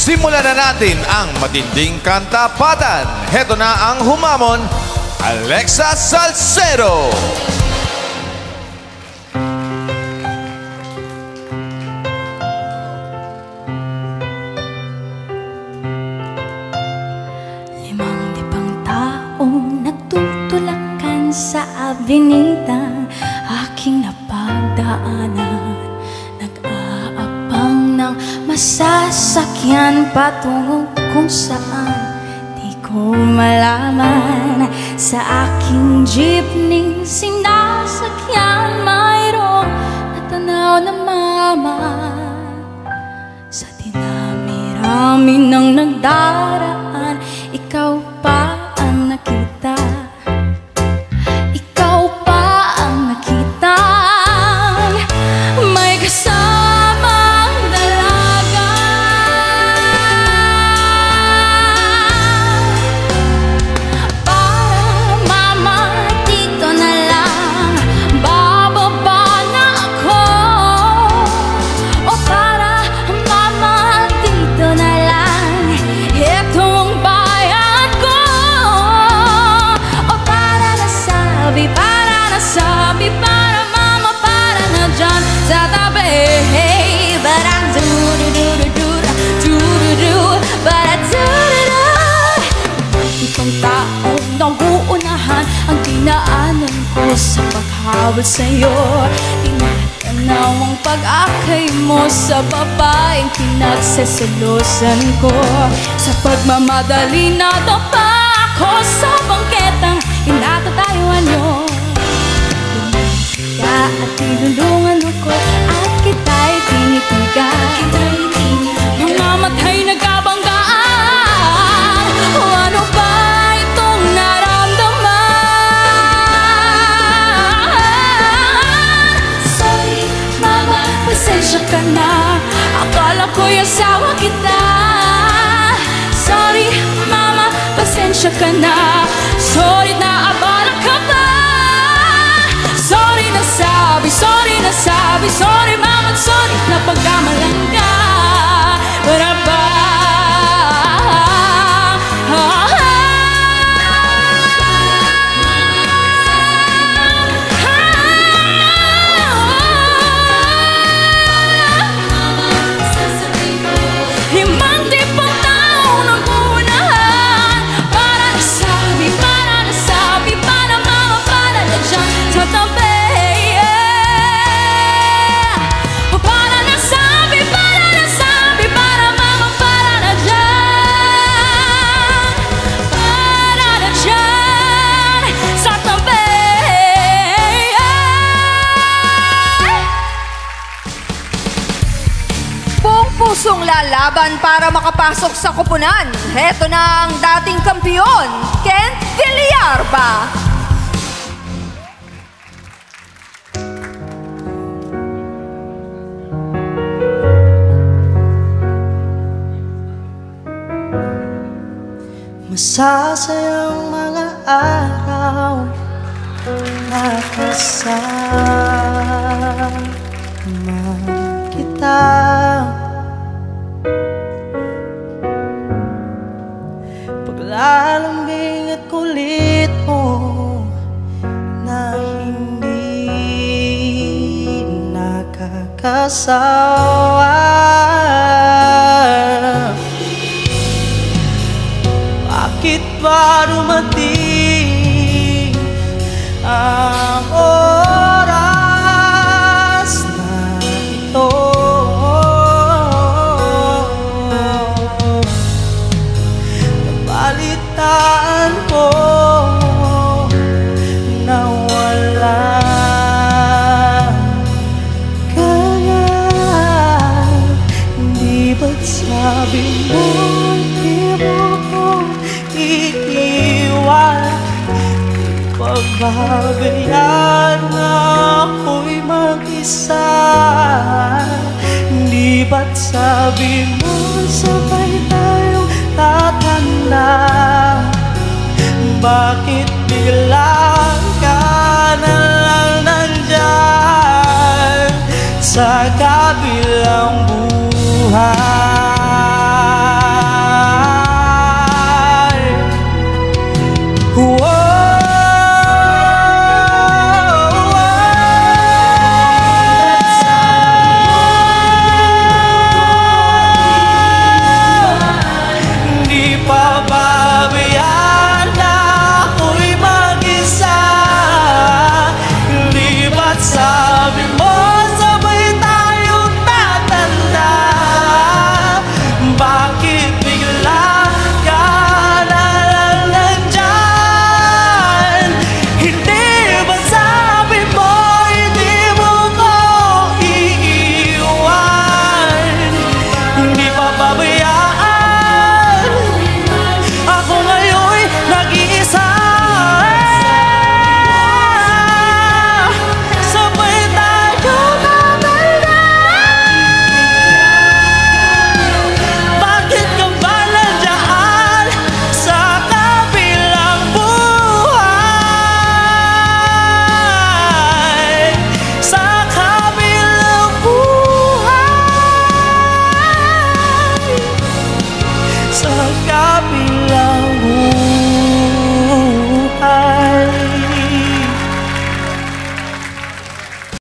Simulan na natin ang matinding kantapatan. Heto na ang humamon, Alexa Salcero. Limang-libang taong nagtutulakan sa avenida, aking napagdaanan, nag-aabang ng masasakyan patungo kung saan di ko malaman. Sa aking jeepney sinasakyan, mayroong natanaw na mama. Sa dinami-rami ng nagdaraan, ikaw pa ang nakita. Ikaw pa ang nakita. May kasamang dalaga. Para mama, dito na lang bababa na ako. O para mama, dito na lang ito ang bayan ko. O para nasabi, para mama, para na dyan sa tabi. But I do-do-do-do-do, but I do-do-do. Itong taong nauunahan ang dinaanan ko sa paghabol sa'yo. Tinatanaw ang pag-akay mo sa babaeng pinagseselosan ko. Sa pagmamadali nadapa ako sa bangketang inatatayuan nyo. Lumika at tinulungan ako at kita'y tinitigan. Mamamatay nagkabanggaan. O ano ba itong naramdaman? Sorry mama, pasensya ka na, akala ko'y asawa kita. Sorry mama, pasensya ka na, sorry na abala ka ba. Sorry na sabi, sorry mama, sorry na pagkamalan ka. Ba-da-ba. Limang libang taong naguunahan, para nasabi, para mama, para na dyan sa tabi. Para nasabi, para mama, para na dyan sa tabi. Buong pusong lalaban para makapasok sa koponan. Heto na ang dating kampiyon, Kent Villarba. Masasayang mga araw na kasama kita. Paglalambing at kulit mo na hindi nakakasawa. Bakit ba dumating ang oras na ito? Nabalitaan ko na wala kaya. Di ba't sabi mo di mo ko iiwan? Pagbabayaan ako'y mag-isa. Di ba't sabi mo sabay tayong tatanda? Bakit biglang ka na lang nandyan sa kabilang buhay? pabayaan